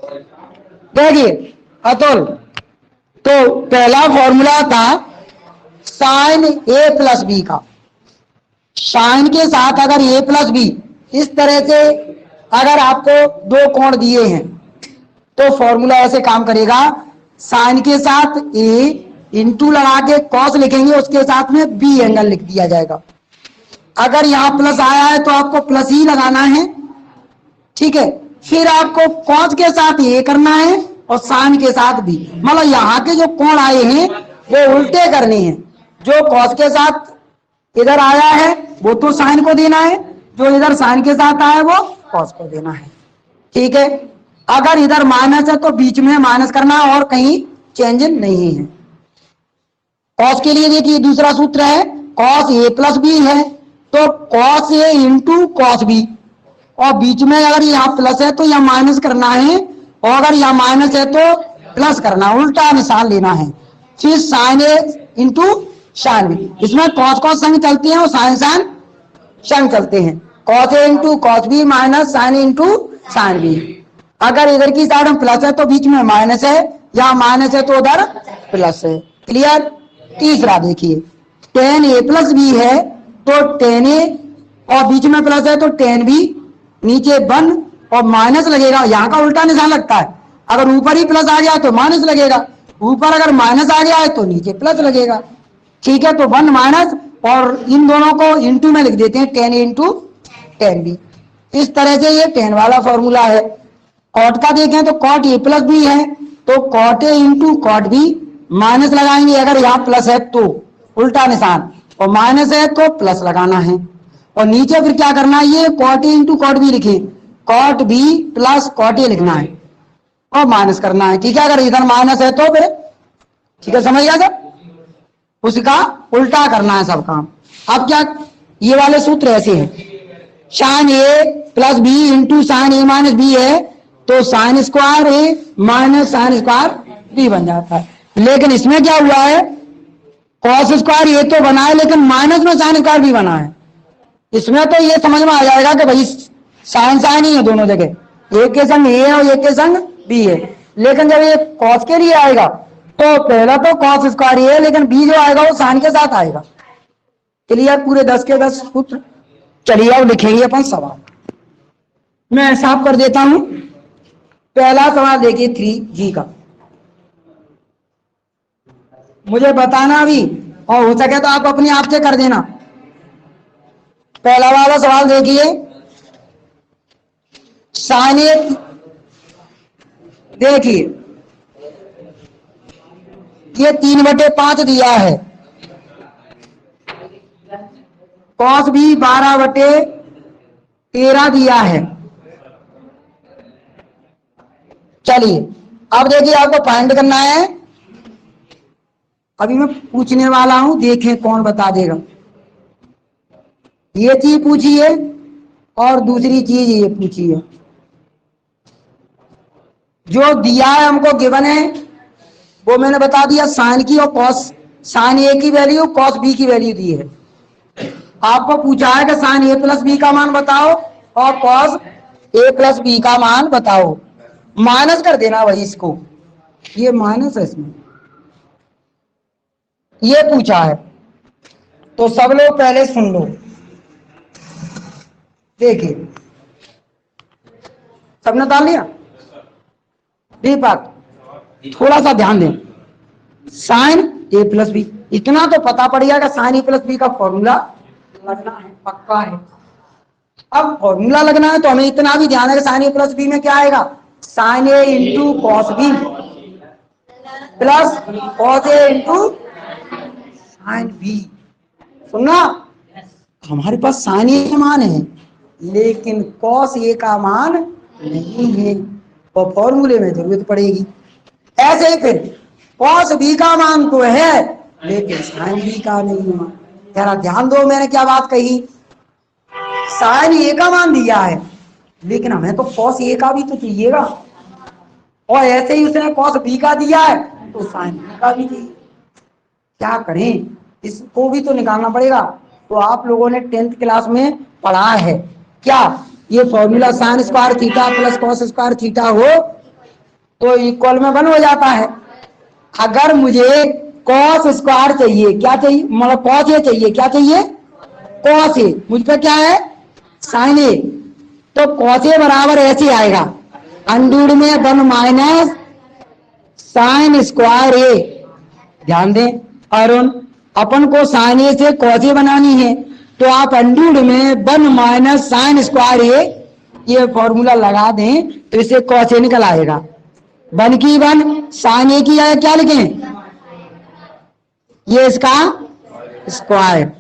देखिए अतुल, तो पहला फॉर्मूला था साइन ए प्लस बी का। साइन के साथ अगर ए प्लस बी इस तरह से अगर आपको दो कोण दिए हैं तो फॉर्मूला ऐसे काम करेगा, साइन के साथ ए इंटू लगा के कॉस लिखेंगे, उसके साथ में बी एंगल लिख दिया जाएगा। अगर यहां प्लस आया है तो आपको प्लस ही लगाना है, ठीक है। फिर आपको कॉस के साथ ए करना है और साइन के साथ बी, मतलब यहाँ के जो कोण आए हैं वो उल्टे करने हैं। जो कॉस के साथ इधर आया है वो तो साइन को देना है, जो इधर साइन के साथ आया है वो कॉस को देना है, ठीक है। अगर इधर माइनस है तो बीच में माइनस करना और कहीं चेंज नहीं है। कॉस के लिए देखिए दूसरा सूत्र है, कॉस ए प्लस बी है तो cos A into cos B, और बीच में अगर यहाँ प्लस है तो यहाँ माइनस करना है, और अगर यहाँ माइनस है तो प्लस करना, उल्टा निशान लेना है। फिर sine A into sine B, इसमें कॉस कॉस संग चलते हैं और साइन साइन संग चलते हैं। Cos A into cos B minus sine into sine B. अगर इधर की साइड में प्लस है तो बीच में माइनस है, यहाँ माइनस है तो उधर प्लस है। क्लियर। तीसरा देखिए, टेन ए प्लस बी है तो टेन ए और बीच में प्लस है तो टेन बी, नीचे वन और माइनस लगेगा, यहाँ का उल्टा निशान लगता है। अगर ऊपर ही प्लस आ गया तो माइनस लगेगा, ऊपर अगर माइनस आ गया है तो नीचे प्लस लगेगा, ठीक है। तो वन माइनस और इन दोनों को इंटू में लिख देते हैं, टेन ए इंटू टेन बी। इस तरह से ये टेन वाला फॉर्मूला है। कॉट का देखें तो कॉट ए प्लस बी है तो cot A into cot B, minus लगाएंगे अगर यहाँ प्लस है तो उल्टा निशान, और माइनस है तो प्लस लगाना है। और नीचे फिर क्या करना है, ये cot A into cot B लिखे, cot B plus cot A लिखना है और माइनस करना है, ठीक है। अगर इधर माइनस है तो फिर ठीक है, समझ गया सर, उसका उल्टा करना है सब काम। अब क्या, ये वाले सूत्र ऐसे हैं, साइन ए प्लस बी इंटू साइन ए माइनस बी है तो साइन स्क्वायर ए माइनस साइन स्क्वायर बी बन जाता है। लेकिन इसमें क्या हुआ है, कॉस स्क्वायर ये तो बना है लेकिन माइनस में साइन स्क्वायर भी बना है। इसमें तो ये समझ में आ जाएगा कि भाई साइन साइन ही है दोनों जगह, एक के संग ए है और एक के संग बी है। लेकिन जब ये कॉस के लिए आएगा तो पहला तो कॉस स्क्वायर ए है, लेकिन बी जो आएगा वो साइन के साथ आएगा। क्लियर, पूरे 10 के 10 सूत्र। चलिए अब लिखेंगे अपन सवाल, मैं साफ कर देता हूं। पहला सवाल देखिए 3G का, मुझे बताना अभी, और हो सके तो आप अपने आप से कर देना। पहला वाला सवाल देखिए, साइन ए, देखिए ये 3/5 दिया है, कॉस भी 12/13 दिया है। चलिए अब देखिए आपको फाइंड करना है, अभी मैं पूछने वाला हूं, देखें कौन बता देगा। ये चीज पूछी है और दूसरी चीज ये पूछी है। जो दिया है हमको गिवन है वो मैंने बता दिया, साइन की और कॉस, साइन ए की वैल्यू कॉस बी की वैल्यू दी है। आपको पूछा है कि साइन ए प्लस बी का मान बताओ और कॉस ए प्लस बी का मान बताओ। माइनस कर देना भाई इसको, ये माइनस है इसमें, ये पूछा है। तो सब लोग पहले सुन लो, देखिए सबने डाल लिया। दीपक थोड़ा सा ध्यान दें, साइन ए प्लस बी इतना तो पता पड़ गया कि साइन ए प्लस बी का फॉर्मूला लगना है, पक्का है। अब फॉर्मूला लगना है तो हमें इतना भी ध्यान है कि साइन ए प्लस बी में क्या आएगा, sine A into cos B plus cos A into sine B. सुनना, हमारे पास साइन ए का मान है लेकिन कॉस ए का मान नहीं है, और फॉर्मूले में जरूरत पड़ेगी। ऐसे ही फिर कॉस बी का मान तो है लेकिन साइन बी का नहीं मान। जरा ध्यान दो मैंने क्या बात कही, साइन ए का मान दिया है लेकिन हमें तो कॉस ए का भी तो चाहिएगा, और ऐसे ही उसने कॉस बी का दिया है तो साइन बी का भी चाहिए। क्या करें, इसको भी तो निकालना पड़ेगा। तो आप लोगों ने 10th क्लास में पढ़ा है क्या, ये formula sine square theta plus cos square theta हो तो इक्वल में 1 हो जाता है। अगर मुझे कॉस स्क्वायर चाहिए, क्या चाहिए, मतलब कॉस ए चाहिए, क्या चाहिए, कॉस ए, मुझ पे क्या है, साइन ए, तो कॉस ए बराबर ऐसे आएगा, अंडूड में 1 माइनस साइन स्क्वायर ए। ध्यान दें अरुण, अपन को साइन ए से कॉस ए बनानी है, तो आप अंडूड में 1 माइनस साइन स्क्वायर ए ये फॉर्मूला लगा दें तो इससे कॉस ए निकल आएगा। 1 की 1 साइन ए की आया, क्या लिखें, ये इसका स्क्वायर,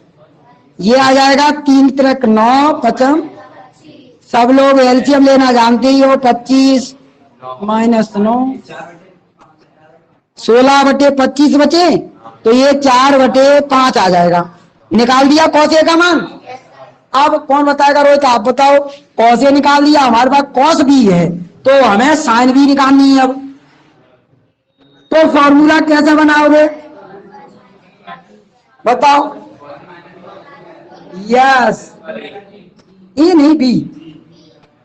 ये आ जाएगा 3 त्रिक 9 पचम, सब लोग एलसीएम लेना जानते ही हो, 25 माइनस 9, 16/25 बचे, तो ये 4/5 आ जाएगा। निकाल दिया कॉस ए का मान। अब कौन बताएगा, रोहित आप बताओ, कॉस ए निकाल दिया, हमारे पास कॉस बी है, तो हमें साइन बी निकालनी है। अब तो फॉर्मूला कैसे बनाओगे बताओ, यस, ए नहीं बी,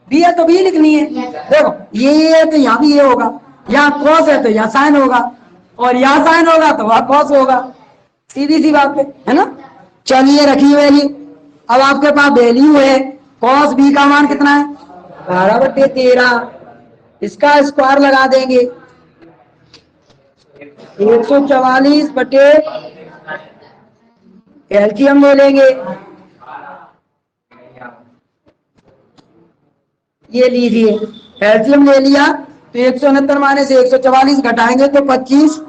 बी है तो बी लिखनी है। देखो ये है तो यहाँ भी ये होगा, यहाँ कॉस है तो यहाँ साइन होगा, और यहाँ साइन होगा तो वहां कॉस होगा, सीधी सी बात है ना। चलिए रखिए वैल्यू, अब आपके पास वैल्यू है, कॉस बी का मान कितना है, 12/13, इसका स्क्वायर लगा देंगे, 144 बटे एलसीएम ले लेंगे, ये लीजिए एलसीएम ले लिया, तो 169 माइनस 144 घटाएंगे तो 25,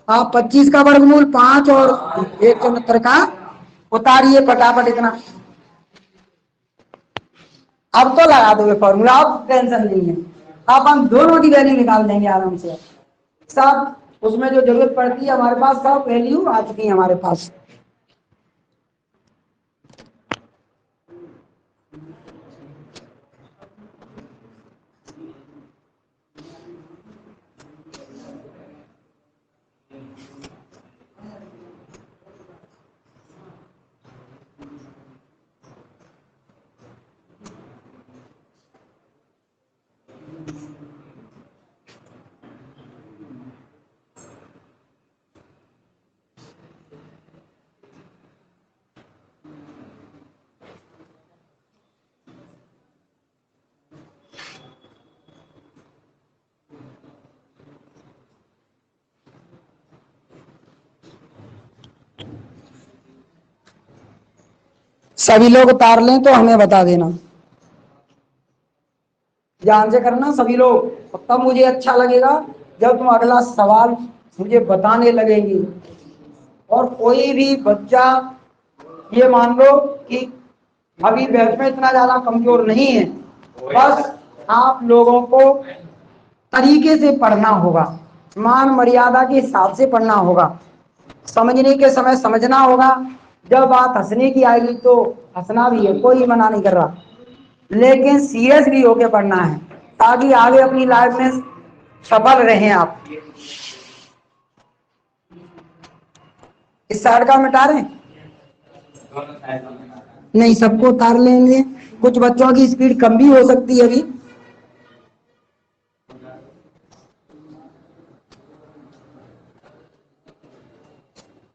हाँ 25 का वर्गमूल 5 और 169 का उतारिए फटाफट इतना। अब तो लगा दोगे फॉर्मूला, अब टेंशन नहीं है, अब हम दोनों की वैल्यू निकाल देंगे आराम से। सब उसमें जो जरूरत पड़ती है हमारे पास सब वैल्यू आ चुकी है हमारे पास। सभी लोग उतार लें तो हमें बता देना, ध्यान से करना सभी लोग, तब मुझे अच्छा लगेगा जब तुम अगला सवाल मुझे बताने लगेंगे। और कोई भी बच्चा ये मान लो कि अभी बैच में इतना ज्यादा कमजोर नहीं है, बस आप लोगों को तरीके से पढ़ना होगा, मान मर्यादा के हिसाब से पढ़ना होगा, समझने के समय समझना होगा, जब बात हंसने की आएगी तो हंसना भी है, कोई मना नहीं कर रहा, लेकिन सीरियस भी होके पढ़ना है ताकि आगे अपनी लाइफ में सफल रहें आप। इस साइड का मिटा रहे नहीं, सबको उतार लेंगे, कुछ बच्चों की स्पीड कम भी हो सकती है अभी।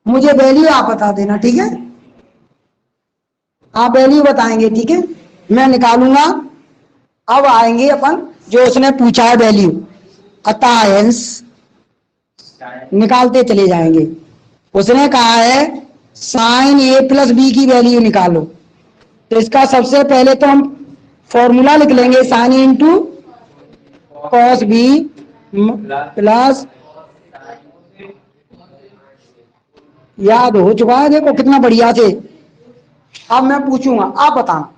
मुझे वैल्यू आप बता देना, ठीक है, आप वैल्यू बताएंगे, ठीक है, मैं निकालूंगा। अब आएंगे अपन जो उसने पूछा है वैल्यू, अतः निकालते चले जाएंगे। उसने कहा है साइन ए प्लस बी की वैल्यू निकालो, तो इसका सबसे पहले तो हम फॉर्मूला लिख लेंगे, sign A into cos B plus, याद हो चुका है, देखो कितना बढ़िया से। अब मैं पूछूंगा, आप बताना,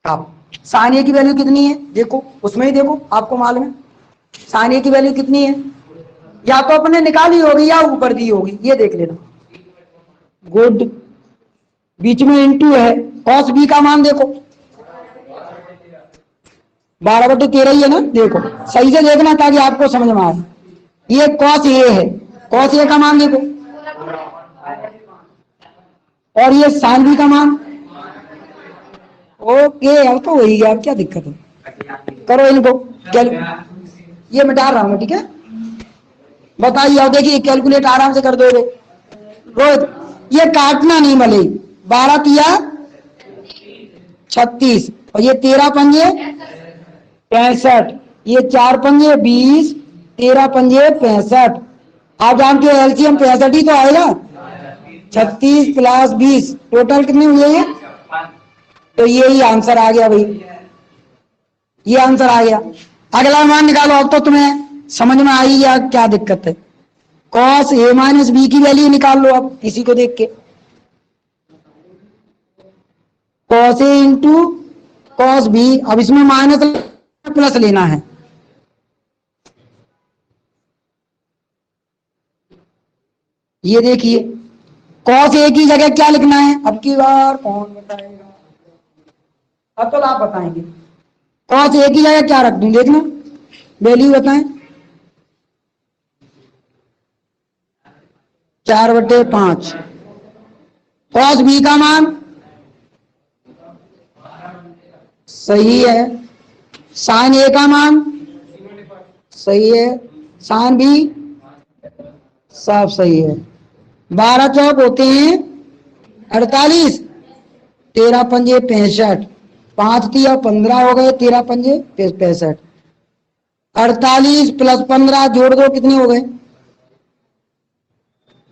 आप साइन ए की वैल्यू कितनी है, देखो उसमें ही देखो, आपको मालूम है साइन ए की वैल्यू कितनी है, या तो अपने निकाली होगी या ऊपर दी होगी, ये देख लेना। गुड, बीच में इंटू है, कॉस बी का मान देखो 12/13 ही है ना, देखो सही से देखना ताकि आपको समझ में आए। ये कॉस ए है, कॉस ए का मान देखो, और ये साइन बी का मान, ओके अब तो वही है, अब क्या दिक्कत है। करो इनको ये मिटा रहा हूं मैं, ठीक है। बताइए, अब देखिए कैलकुलेट आराम से कर दोगे रोहित। ये काटना नहीं भले, 12 तिया 36 और ये 13 पंजे 65, ये 4 पंजे 20, 13 पंजे 65। आप जानते हो एलसीएम 65 ही तो आएगा। 36 प्लस 20 टोटल कितने हुए ये? तो यही आंसर आ गया भाई, ये आंसर आ गया। अगला मान निकालो। अब तो तुम्हें समझ में आई या क्या दिक्कत है? कॉस ए माइनस बी की वैल्यू निकाल लो अब इसी को देख के। Cos A into cos B, अब इसमें माइनस प्लस लेना है। ये देखिए कॉस ए की जगह क्या लिखना है अब की बार कौन बताएगा? अब तो आप बताएंगे। कॉस ए की जगह क्या रख दूं, देखना वैल्यू बताएं। 4/5। कॉस बी का मान सही है, साइन ए का मान सही है, साइन बी सब सही है। 12 चौक होते हैं 48, 13 पंजे 65, 5 तिया 15 हो गए, 13 पंजे 65। 48 प्लस 15 जोड़ दो, कितने हो गए?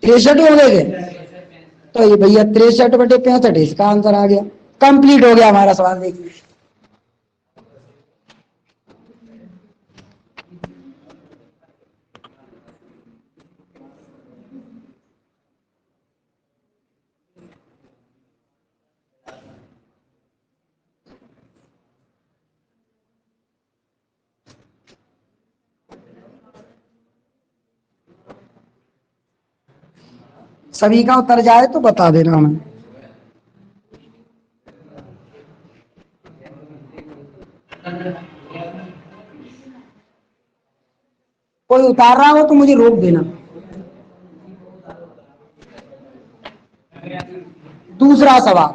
63 हो गए। तो ये भैया 63/65 इसका आंसर आ गया। कंप्लीट हो गया हमारा सवाल। देखिए सभी का उत्तर जाए तो बता देना हमें। कोई उतार रहा हो तो मुझे रोक देना। दूसरा सवाल,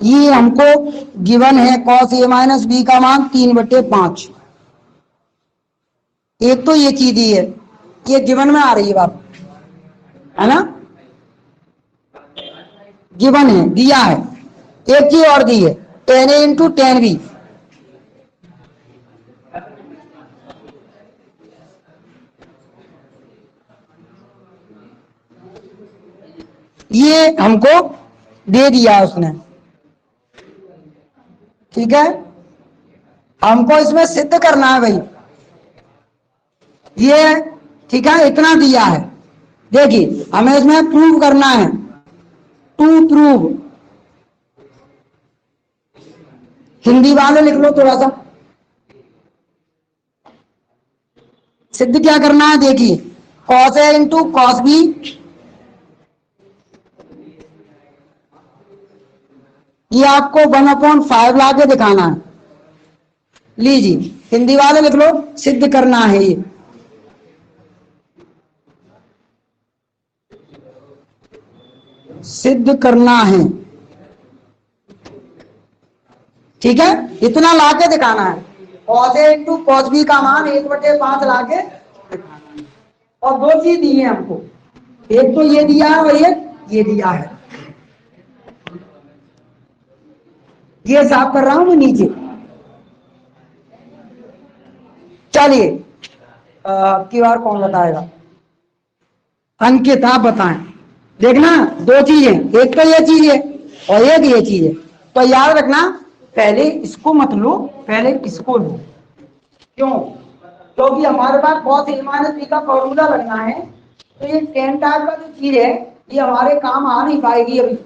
ये हमको गिवन है कॉस ए माइनस बी का मान 3/5। एक तो ये चीज ही है, ये गिवन में आ रही है बात, है ना? गिवन है, दिया है। एक चीज और दी है, tan A into tan B। ये हमको दे दिया उसने, ठीक है। हमको इसमें सिद्ध करना है भाई, ये ठीक है, इतना दिया है। देखिए हमें इसमें प्रूव करना है, टू प्रूव। हिंदी वाले लिख लो थोड़ा सा, सिद्ध क्या करना है। देखिए cos A into cos B, ये आपको 1/5 लाके दिखाना है। लीजिए हिंदी वाले लिख लो, सिद्ध करना है ये। सिद्ध करना है, ठीक है, इतना लाके दिखाना है। Cos A into cos B का मान 1/5 लाके दिखाना है। और दो चीज दी है हमको, एक तो ये दिया है और एक ये दिया है। ये साफ कर रहा हूं मैं नीचे। चलिए की बार कौन बताएगा? अंकित आप बताएं। देखना दो चीजें, एक तो ये चीज है और एक ये चीज है। तो याद रखना, पहले इसको मत लो, पहले इसको लो। क्यों? क्योंकि हमारे पास कॉस ए माइनस बी का फॉर्मूला लगना है, तो ये टेन टाइप का जो चीज है ये हमारे काम आ नहीं पाएगी अभी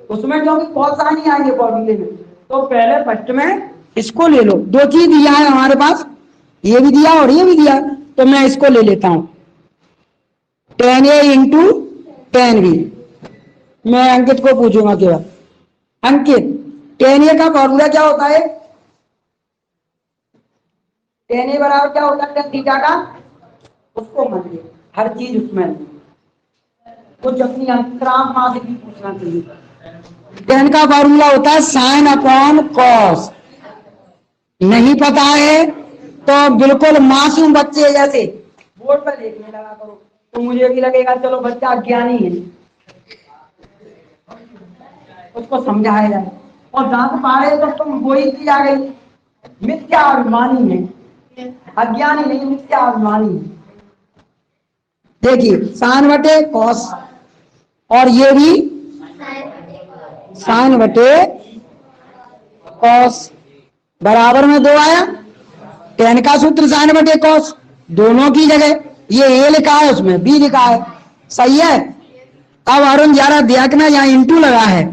उसमें, क्योंकि कॉस आ नहीं आएंगे फॉर्मूले में। तो पहले फर्स्ट में इसको ले लो। दो चीज दिया है हमारे पास, ये भी दिया और ये भी दिया, तो मैं इसको ले लेता हूं, tan A into tan B। मैं अंकित को पूछूंगा क्या? अंकित, tan A का फॉर्मूला क्या होता है? tan A बराबर क्या होता है tan थीटा का? उसको मान लिया, हर चीज उसमें कुछ अपनी अंतराम मां से भी पूछना चाहिए। टेन का फॉर्मूला होता है साइन अपॉन कॉस। नहीं पता है तो बिल्कुल मासूम बच्चे जैसे बोर्ड पर देखने लगा करो, तो मुझे भी लगेगा चलो बच्चा अज्ञानी है, उसको समझाया जाए। और दांत पाड़े तो तुम वही चीज आ गई, मिथ्या अभिमानी है, अज्ञानी नहीं, मिथ्या अभिमानी है। देखिए साइन बटे कॉस, और ये भी साइन बटे कॉस, बराबर में 2 आया। टेन का सूत्र साइन बटे कॉस, दोनों की जगह ये ए लिखा है उसमें बी लिखा है, सही है। अब अरुण जरा देखना यहाँ इंटू लगा है,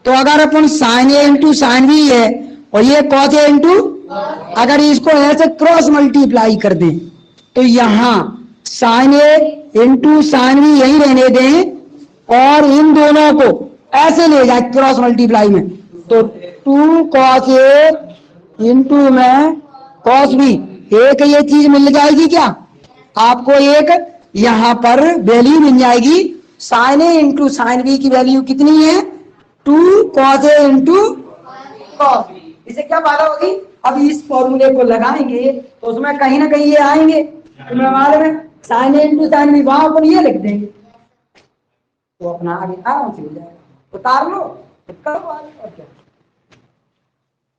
तो अगर अपन sign A into sine B है और ये कॉस ए इंटू, अगर इसको ऐसे क्रॉस मल्टीप्लाई कर दें तो यहाँ sign A into sine B यही रहने दें और इन दोनों को ऐसे ले जाए क्रॉस मल्टीप्लाई में, तो 2 कॉस ए इंटू में कॉस बी, एक ये चीज मिल जाएगी क्या आपको, एक यहां पर वैल्यू मिल जाएगी sign A into sine B की वैल्यू कितनी है 2 cos A into cos B. इसे क्या फायदा होगी, अब इस फॉर्मूले को लगाएंगे तो उसमें कहीं ना कहीं ये आएंगे, तुम्हें मालूम है sign A into sine B, वहां पर ये लिख देंगे तो अपना आगे आराम से हो जाएगा। उतार लो करो और क्या,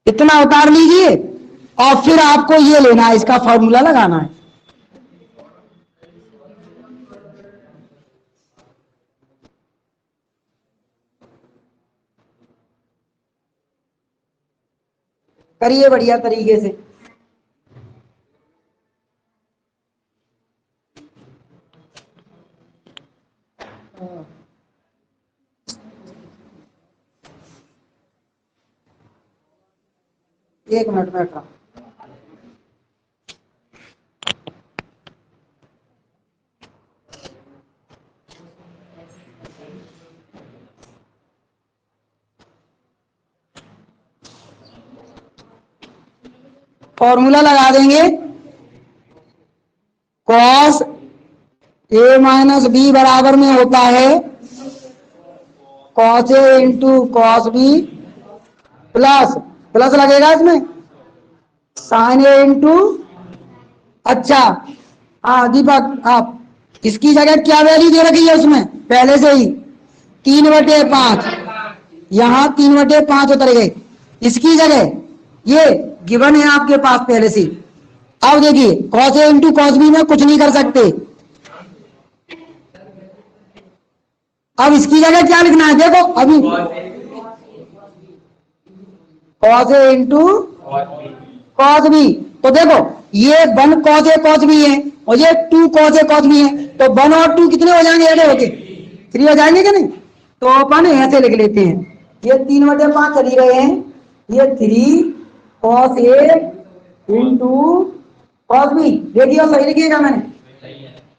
इतना उतार लीजिए और फिर आपको ये लेना है, इसका फॉर्मूला लगाना है। करिए बढ़िया तरीके से। एक मिनट बैठा, फॉर्मूला लगा देंगे कॉस ए माइनस बी बराबर में होता है cos A into cos B plus, plus लगेगा इसमें साइन ए इंटू, अच्छा हाँ दीपक आप इसकी जगह क्या वैल्यू दे रखी है उसमें पहले से ही 3/5, यहाँ 3/5 उतर गए, इसकी जगह ये गिवन है आपके पास पहले से। अब देखिए cos A into cos B में कुछ नहीं कर सकते, अब इसकी जगह क्या लिखना है देखो अभी cos A into cos B, तो देखो ये 1 कॉस ए कॉस बी है और ये 2 कॉस ए कॉस बी है, तो 1 और 2 कितने हो जाएंगे ऐड होके 3 हो जाएंगे क्या नहीं, तो अपन ऐसे लिख लेते हैं ये 3/5 चली गए हैं, ये 3 cos A into cos B, देखिए सही लिखिएगा मैंने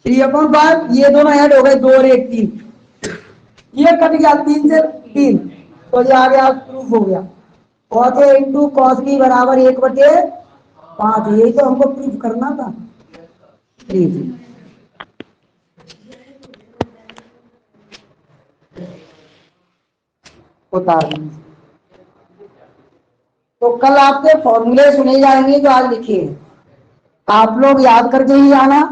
3/5, ये दोनों ऐड हो गए 2 और 1 3, ये कट गया 3 से 3, तो ये आ गया प्रूफ हो गया cos A into cos B बराबर 1/5, यही तो हमको प्रूफ करना था। उतार, तो कल आपके फॉर्मूले सुने जाएंगे जो आज लिखे हैं, आप लोग याद करके ही आना।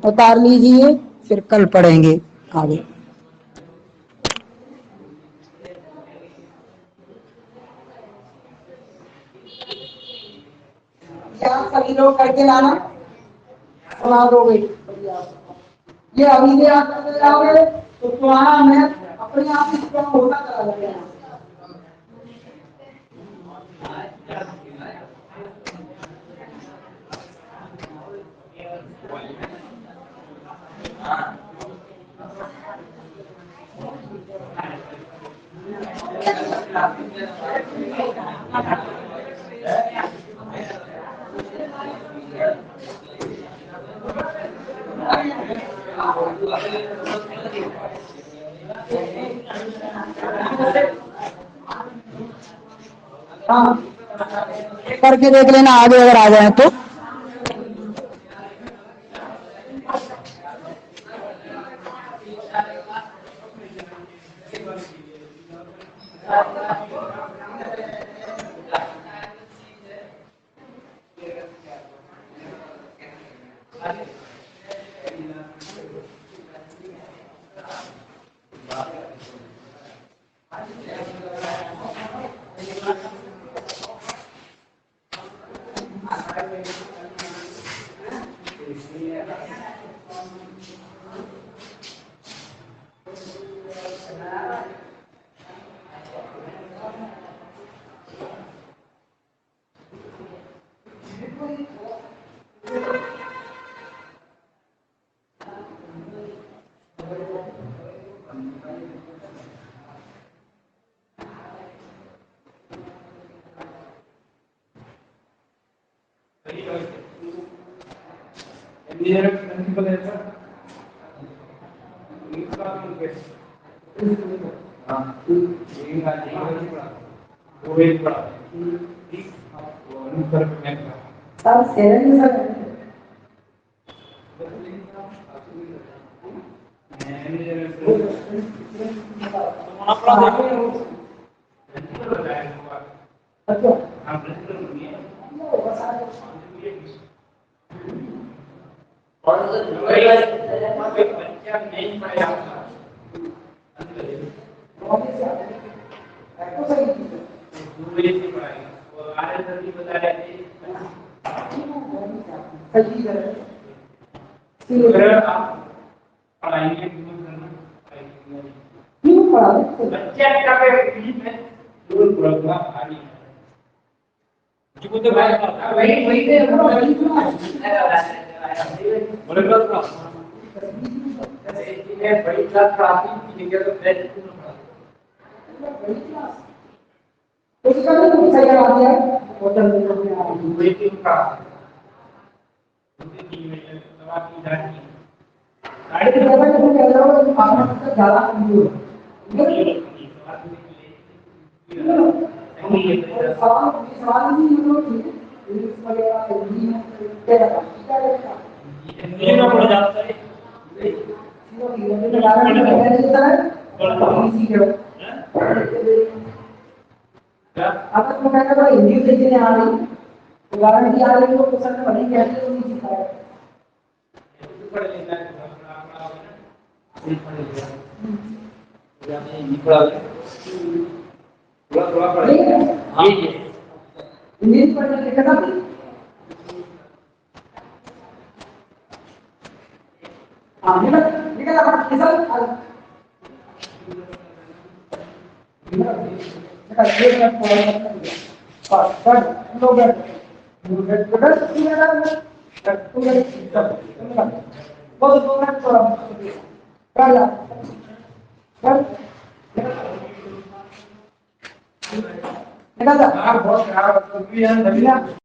उतार लीजिए फिर कल पढ़ेंगे आगे। क्या सभी लोग करके लाना, सुना दोगे ये अभी से आप करते जाओगे तो तुम्हारा मैथ अपने आप ही स्ट्रॉन्ग होता चला जाएगा। हाँ करके देख लेना आगे अगर आ जाए तो। अगर तो मैंने बोला हिंदी देखने आ रही गारंटी आ रही तो क्वेश्चन में बनी कैसे तो नहीं सीखा है पढ़ लेना है थोड़ा हिंदी पढ़ा थोड़ा थोड़ा पढ़ेगा हां इंग्लिश पढ़ने के कहता हां निकल आप किसान निकल